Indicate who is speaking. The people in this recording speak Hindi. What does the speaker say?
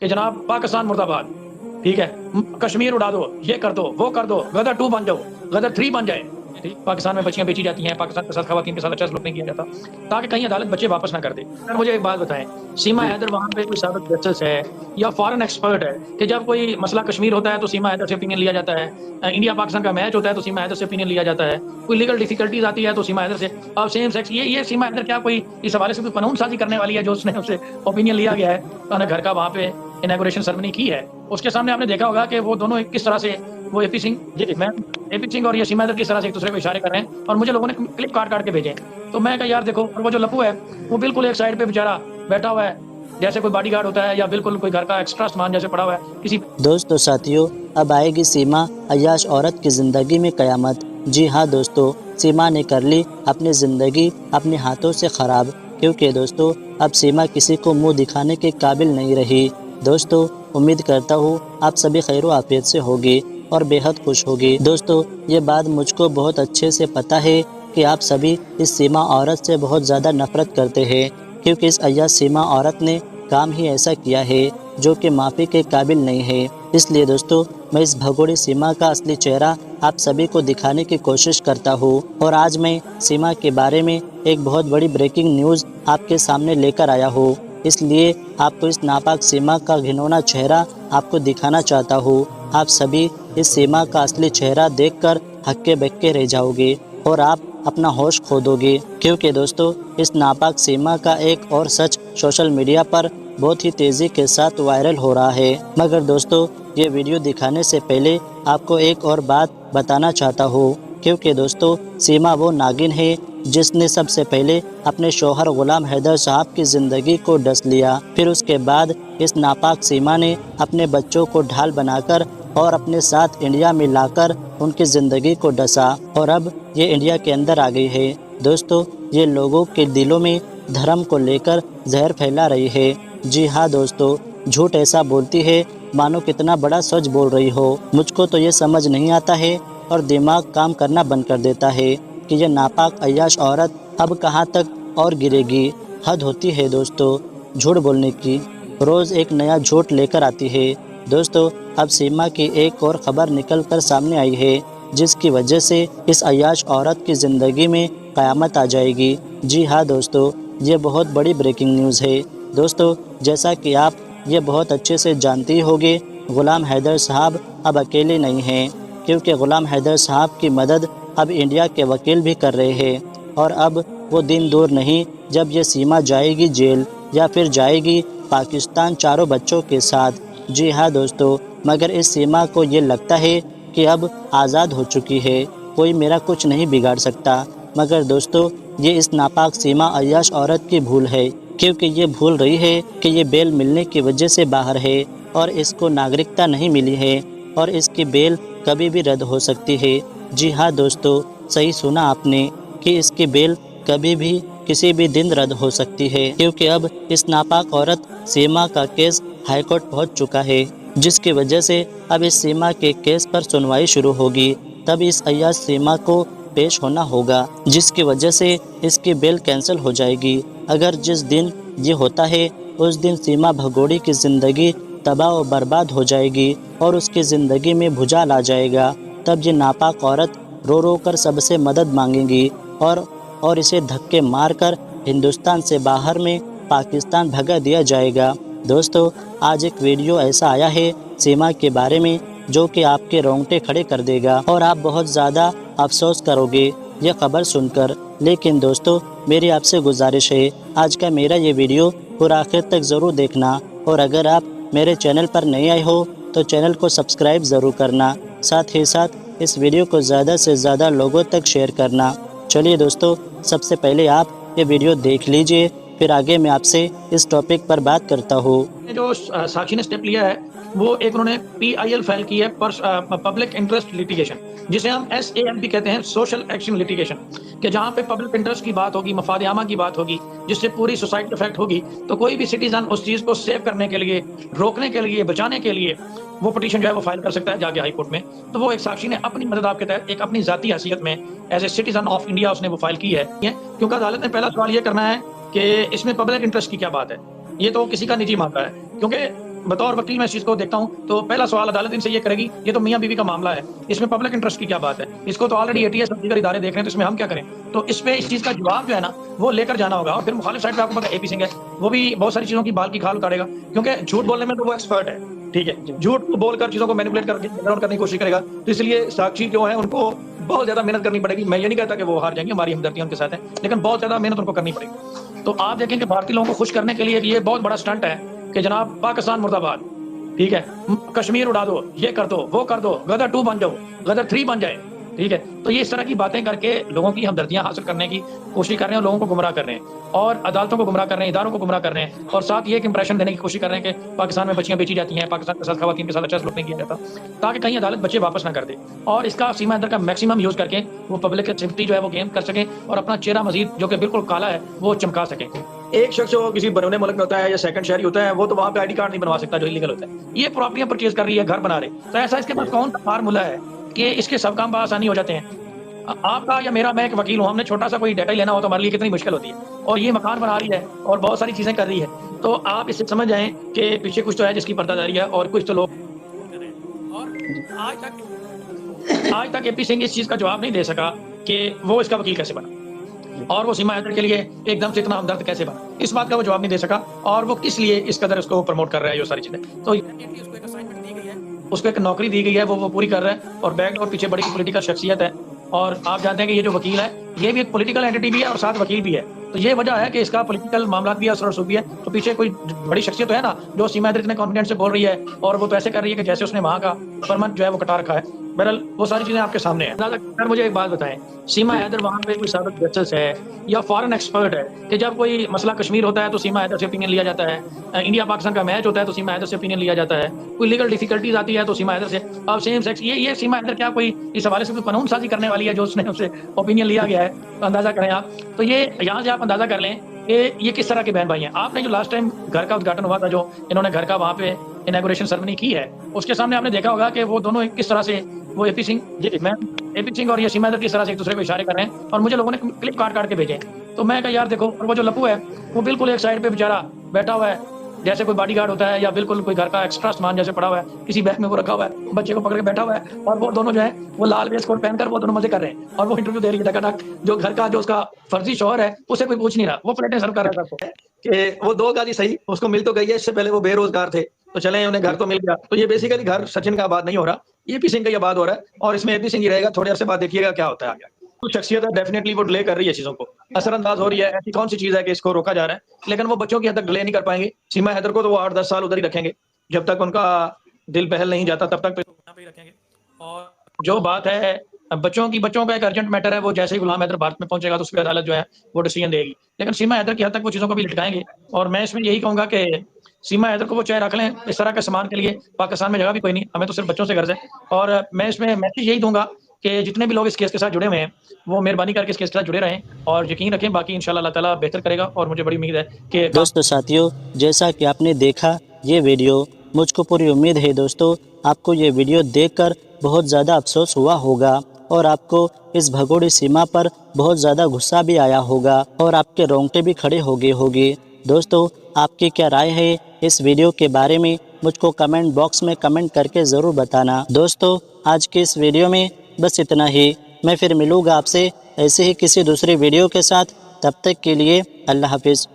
Speaker 1: कि जनाब पाकिस्तान मुर्दाबाद, ठीक है, कश्मीर उड़ा दो, ये कर दो, वो कर दो, गदर 2 बन जाओ, गदर 3 बन जाए। ठीक, पाकिस्तान में बच्चियां बेची जाती हैं, पाकिस्तान के साथ खवातीन के साथ अच्छा सलूक नहीं किया जाता, ताकि कहीं अदालत बच्चे वापस ना कर दे। सर मुझे एक बात बताएं, सीमा
Speaker 2: जी।
Speaker 1: हैदर वहां पे कोई साबित जस्टिस है या फॉरेन एक्सपर्ट है कि जब कोई मसला कश्मीर होता है तो सीमा हैदर से ओपिनियन लिया जाता है, इंडिया पाकिस्तान का मैच होता है तो सीमा हैदर से ओपिनियन लिया जाता है, कोई लीगल डिफिकल्टीज आती है तो सीमा हैदर से, अब सेम सेक्स ये सीमा हैदर क्या कोई इस हवाले से कोई कानून साजी करने वाली है जो उसने उससे ओपिनियन लिया गया है, उन्होंने घर का वहां पे इनॉग्रेशन सेरेमनी की है, उसके सामने आपने देखा होगा कि वो दोनों किस तरह से, वो एपी सिंह, जी मैं एपी सिंह और ये सीमा हैदर किस तरह से एक दूसरे को इशारे कर रहे हैं, और मुझे लोगों ने क्लिप काट काट के भेजे। तो मैं कहा यार देखो, और वो जो लप्पू है वो बिल्कुल एक साइड पे बेचारा बैठा हुआ है, जैसे कोई बॉडीगार्ड होता है या बिल्कुल कोई घर का एक्स्ट्रा सामान जैसे पड़ा हुआ है किसी।
Speaker 2: दोस्तों साथियों, अब आएगी सीमा अय्याश औरत की ज़िंदगी में क़यामत। जी हाँ दोस्तों, सीमा ने कर ली अपनी ज़िंदगी अपने हाथों से ख़राब, क्योंकि दोस्तों अब सीमा किसी को मुंह दिखाने के काबिल नहीं रही। दोस्तों उम्मीद करता हूँ आप सभी खैर व आफियत से होगी और बेहद खुश होगी। दोस्तों ये बात मुझको बहुत अच्छे से पता है कि आप सभी इस सीमा औरत से बहुत ज़्यादा नफ़रत करते हैं, क्योंकि इस अय्याश सीमा औरत ने काम ही ऐसा किया है जो कि माफ़ी के काबिल नहीं है। इसलिए दोस्तों मैं इस भगोड़ी सीमा का असली चेहरा आप सभी को दिखाने की कोशिश करता हूँ, और आज मैं सीमा के बारे में एक बहुत बड़ी ब्रेकिंग न्यूज़ आपके सामने लेकर आया हूँ। इसलिए आपको इस नापाक सीमा का घिनौना चेहरा आपको दिखाना चाहता हूँ। आप सभी इस सीमा का असली चेहरा देखकर हक्के बक्के रह जाओगे और आप अपना होश खो दोगे, क्योंकि दोस्तों इस नापाक सीमा का एक और सच सोशल मीडिया पर बहुत ही तेज़ी के साथ वायरल हो रहा है। मगर दोस्तों ये वीडियो दिखाने से पहले आपको एक और बात बताना चाहता हूँ, क्योंकि दोस्तों सीमा वो नागिन है जिसने सबसे पहले अपने शौहर गुलाम हैदर साहब की ज़िंदगी को डस लिया। फिर उसके बाद इस नापाक सीमा ने अपने बच्चों को ढाल बनाकर और अपने साथ इंडिया में लाकर उनकी ज़िंदगी को डसा, और अब ये इंडिया के अंदर आ गई है। दोस्तों ये लोगों के दिलों में धर्म को लेकर जहर फैला रही है। जी हाँ दोस्तों, झूठ ऐसा बोलती है मानो कितना बड़ा सच बोल रही हो। मुझको तो ये समझ नहीं आता है और दिमाग काम करना बंद कर देता है कि ये नापाक अय्याश औरत अब कहाँ तक और गिरेगी। हद होती है दोस्तों झूठ बोलने की, रोज़ एक नया झूठ लेकर आती है। दोस्तों अब सीमा की एक और ख़बर निकल कर सामने आई है, जिसकी वजह से इस अय्याश औरत की ज़िंदगी में क़यामत आ जाएगी। जी हाँ दोस्तों, ये बहुत बड़ी ब्रेकिंग न्यूज़ है। दोस्तों जैसा कि आप ये बहुत अच्छे से जानती होंगे, ग़ुलाम हैदर साहब अब अकेले नहीं हैं, क्योंकि ग़ुलाम हैदर साहब की मदद अब इंडिया के वकील भी कर रहे हैं, और अब वो दिन दूर नहीं जब ये सीमा जाएगी जेल या फिर जाएगी पाकिस्तान चारों बच्चों के साथ। जी हाँ दोस्तों, मगर इस सीमा को ये लगता है कि अब आज़ाद हो चुकी है, कोई मेरा कुछ नहीं बिगाड़ सकता। मगर दोस्तों ये इस नापाक सीमा अय्याश औरत की भूल है, क्योंकि ये भूल रही है कि ये बेल मिलने की वजह से बाहर है और इसको नागरिकता नहीं मिली है, और इसकी बेल कभी भी रद्द हो सकती है। जी हाँ दोस्तों, सही सुना आपने कि इसकी बेल कभी भी किसी भी दिन रद्द हो सकती है, क्योंकि अब इस नापाक औरत सीमा का केस हाईकोर्ट पहुंच चुका है, जिसकी वजह से अब इस सीमा के केस पर सुनवाई शुरू होगी। तब इस अय्याश सीमा को पेश होना होगा, जिसकी वजह से इसकी बेल कैंसिल हो जाएगी। अगर जिस दिन ये होता है उस दिन सीमा भगोड़ी की ज़िंदगी तबाह और बर्बाद हो जाएगी और उसकी ज़िंदगी में भुचाल आ जाएगा। तब ये नापाक औरत रो रो कर सबसे मदद मांगेगी और इसे धक्के मारकर हिंदुस्तान से बाहर में पाकिस्तान भगा दिया जाएगा। दोस्तों आज एक वीडियो ऐसा आया है सीमा के बारे में जो कि आपके रोंगटे खड़े कर देगा और आप बहुत ज़्यादा अफसोस करोगे यह खबर सुनकर। लेकिन दोस्तों मेरी आपसे गुजारिश है, आज का मेरा ये वीडियो पूरा आखिर तक ज़रूर देखना, और अगर आप मेरे चैनल पर नए आए हो तो चैनल को सब्सक्राइब ज़रूर करना, साथ ही साथ इस वीडियो को ज़्यादा से ज़्यादा लोगों तक शेयर करना। चलिए दोस्तों, सबसे पहले आप ये वीडियो देख लीजिए, फिर आगे मैं आपसे इस टॉपिक पर बात करता हूँ।
Speaker 1: जो साक्षी ने स्टेप लिया है वो एक उन्होंने PIL फाइल की है, पब्लिक इंटरेस्ट लिटिगेशन, जिसे हम SALP कहते हैं, सोशल एक्शन लिटिगेशन, कि जहाँ पे पब्लिक इंटरेस्ट की बात होगी, मफाद आमा की बात होगी, जिससे पूरी सोसाइटी इफेक्ट होगी, तो कोई भी सिटीजन उस चीज़ को सेव करने के लिए, रोकने के लिए, बचाने के लिए वो पिटीशन जो है वो फाइल कर सकता है जाके हाई कोर्ट में। तो वो एक साक्षी ने अपनी मदद आपके तहत एक अपनी जाती हैसियत में as a citizen of India उसने वो फाइल की है, क्योंकि अदालत ने पहला सवाल ये करना है कि इसमें पब्लिक इंटरेस्ट की क्या बात है। ये तो किसी का निजी मामला है, क्योंकि बतौर वकील मैं इस चीज़ को देखता हूँ, तो पहला सवाल अदालत इनसे ये करेगी, ये तो मियाँ बीवी का मामला है, इसमें पब्लिक इंटरेस्ट की क्या बात है? इसको तो ऑलरेडी एटीएस और दीगर इदारे देख रहे हैं, तो इसमें हम क्या करें? तो इस पे इस चीज़ का जवाब जो है ना, वो लेकर जाना होगा। और फिर मुखालिफ साइड पे आपको पता है एपी सिंह है, वो भी बहुत सारी चीज़ों की बाल की खाल उतारेगा, क्योंकि झूठ बोलने में तो वो एक्सपर्ट है, ठीक है? झूठ को बोलकर चीज़ों को मैनिपुलेट करके बैकग्राउंड करने की कोशिश करेगा। तो इसलिए साक्षी जो है उनको बहुत ज़्यादा मेहनत करनी पड़ेगी। मैं ये नहीं कहता कि वो हार जाएँगे, हमारी हमदर्दियाँ उनके साथ है, लेकिन बहुत ज़्यादा मेहनत उनको करनी पड़ेगी। तो आप देखें कि भारतीय लोगों को खुश करने के लिए ये बहुत बड़ा स्टंट है कि जनाब पाकिस्तान मुर्दाबाद, ठीक है? कश्मीर उड़ा दो, ये कर दो, वो कर दो, गदर 2 बन जाओ, गदर 3 बन जाए, ठीक है? तो ये इस तरह की बातें करके लोगों की हमदर्दियाँ हासिल करने की कोशिश कर रहे हैं और लोगों को गुमराह कर रहे हैं और अदालतों को गुमराह कर रहे हैं, इदारों को गुमराह कर रहे हैं और साथ ये एक इंप्रेशन देने की कोशिश कर रहे हैं कि पाकिस्तान में बच्चियाँ बेची जाती हैं, पाकिस्तान के साथ खवातीन के साथ अच्छा सलूक नहीं किया जाता, ताकि कहीं अदालत बच्चे वापस ना कर दे। और इसका सीमा अंदर का मैक्सिमम यूज़ करके वो पब्लिक की सिंपैथी जो है वो गेन कर सकें और अपना चेहरा मज़ीद जो कि बिल्कुल काला है, वो चमका सकें। एक शख्स जो किसी बरूने मुल्क में होता है या सेकंड शहरी होता है, वो तो वहाँ पे आईडी कार्ड नहीं बनवा सकता जो इलीगल होता है। ये प्रॉपर्टियाँ परचेज़ कर रही है, घर बना रहे, तो ऐसा इसके पास कौन सा फार्मूला है कि इसके सब काम आसानी हो जाते हैं? आपका या मेरा, मैं एक वकील हूँ, हमने छोटा सा कोई डाटा ही लेना हो तो हमारे लिए कितनी मुश्किल होती है, और ये मकान बना रही है और बहुत सारी चीज़ें कर रही है। तो आप इससे समझ जाएँ कि पीछे कुछ तो है जिसकी पर्दादारी है और कुछ तो लोग और आज तक एपी सिंह इस चीज़ का जवाब नहीं दे सका कि वो इसका वकील कैसे बना और वो सीमा हैदर के लिए एकदम से इतना हमदर्द कैसे बना। इस बात का वो जवाब नहीं दे सका और वो किस लिए इस कदर उसको प्रमोट कर रहा है, ये सारी चीज़ें। तो उसको एक असाइनमेंट दी गई है, उसको एक नौकरी दी गई है, वो पूरी कर रहा है और बैक और पीछे बड़ी पॉलिटिकल शख्सियत है। और आप जानते हैं कि ये जो वकील है, ये भी एक पॉलिटिकल एंटिटी भी है और साथ वकील भी है। तो ये वजह है कि इसका पॉलिटिकल मामला भी है, असर रसूख भी है। तो पीछे कोई बड़ी शख्सियत तो है ना, जो सीमा हैदर इतने कॉन्फिडेंस से बोल रही है और वो तो ऐसे कर रही है कि जैसे उसने वहाँ का परमन जो है वो कटा रखा है। बहरहाल वो सारी चीज़ें आपके सामने हैं। सर मुझे एक बात बताएं, सीमा हैदर वहाँ पे कोई साबित जस्टिस है या फॉरेन एक्सपर्ट है कि जब कोई मसला कश्मीर होता है तो सीमा हैदर से ओपिनियन लिया जाता है, इंडिया पाकिस्तान का मैच होता है तो सीमा हैदर से ओपिनियन लिया जाता है, कोई लीगल डिफिकल्टीज आती है तो सीमा हैदर से, अब सेम सेक्स ये सीमा हैदर क्या कोई इस हवाले से कोई कानून साजी करने वाली है जो उसने उससे ओपिनियन लिया गया है? तो अंदाजा करें आप। तो ये यहाँ से आप अंदाजा कर लें कि ये किस तरह के बहन भाई हैं। आपने जो लास्ट टाइम घर का उद्घाटन हुआ था, जो इन्होंने घर का वहाँ पे इनॉग्रेशन सेरेमनी की है, उसके सामने आपने देखा होगा कि वो दोनों किस तरह से, वो एपी सिंह और ये सीमा हैदर किस तरह से एक दूसरे को इशारे कर रहे हैं और मुझे लोगों ने क्लिप काट के भेजे। तो मैं कहा यार देखो, और वो जो लप्पू है वो बिल्कुल एक साइड पे बेचारा बैठा हुआ है जैसे कोई बॉडीगार्ड होता है या बिल्कुल कोई घर का एक्स्ट्रा सामान जैसे पड़ा हुआ है, किसी बैग में वो रखा हुआ है, बच्चे को पकड़ के बैठा हुआ है और वो दोनों जो है वो लाल वेस्ट कोट पहनकर वो दोनों मजे कर रहे हैं और वो इंटरव्यू दे रही है टकाटक। जो घर का जो उसका फर्जी शौहर है उसे कोई पूछ नहीं रहा, वो प्लेटें सर्व कर रहा था कि वो 2 गाली सही उसको मिल तो गई है, इससे पहले वो बेरोजगार थे तो चले उन्हें घर तो मिल गया। तो ये बेसिकली घर सचिन का आबाद नहीं हो रहा, एपी सिंह का ही आबाद हो रहा है और इसमें एपी सिंह ही रहेगा। थोड़े अरसे बाद देखिएगा क्या होता है आगे। कुछ शख्सियत है डेफिनेटली वो डिले कर रही है चीज़ों को, असरअंदाज हो रही है। ऐसी कौन सी चीज़ है कि इसको रोका जा रहा है, लेकिन वो बच्चों की हद तक डिले नहीं कर पाएंगे। सीमा हैदर को तो वो 8-10 साल उधर ही रखेंगे, जब तक उनका दिल बहल नहीं जाता तब तक यहाँ पे ही रखेंगे। और जो बात है बच्चों का एक अर्जेंट मैटर है, वो जैसे ही गुलाम हैदर भारत में पहुंचेगा तो उस पर अदालत जो है वो डिसीजन देगी, लेकिन सीमा हैदर की हद तक वो चीज़ों को भी लटकाएंगे। और मैं इसमें यही कहूँगा कि सीमा हैदर को वो चाहे रख लें, इस तरह के सामान के लिए पाकिस्तान में जगह भी कोई नहीं, हमें तो सिर्फ बच्चों से गर्ज है। और मैं इसमें मैसेज यही दूंगा कि जितने भी लोग इस केस के साथ जुड़े हुए हैं वो मेहरबानी करके इस केस के साथ जुड़े रहें और यकीन रखें, बाकी इंशाल्लाह अल्लाह ताला बेहतर करेगा और मुझे बड़ी उम्मीद है कि
Speaker 2: दोस्तों साथियों, जैसा कि आपने देखा ये वीडियो, मुझको पूरी उम्मीद है दोस्तों आपको ये वीडियो देखकर बहुत ज़्यादा अफसोस हुआ होगा और आपको इस भगोड़ी सीमा पर बहुत ज़्यादा गुस्सा भी आया होगा और आपके रोंगटे भी खड़े हो गए होंगे। दोस्तों आपकी क्या राय है इस वीडियो के बारे में, मुझको कमेंट बॉक्स में कमेंट करके ज़रूर बताना। दोस्तों आज के इस वीडियो में बस इतना ही, मैं फिर मिलूँगा आपसे ऐसे ही किसी दूसरे वीडियो के साथ। तब तक के लिए अल्लाह हाफिज़।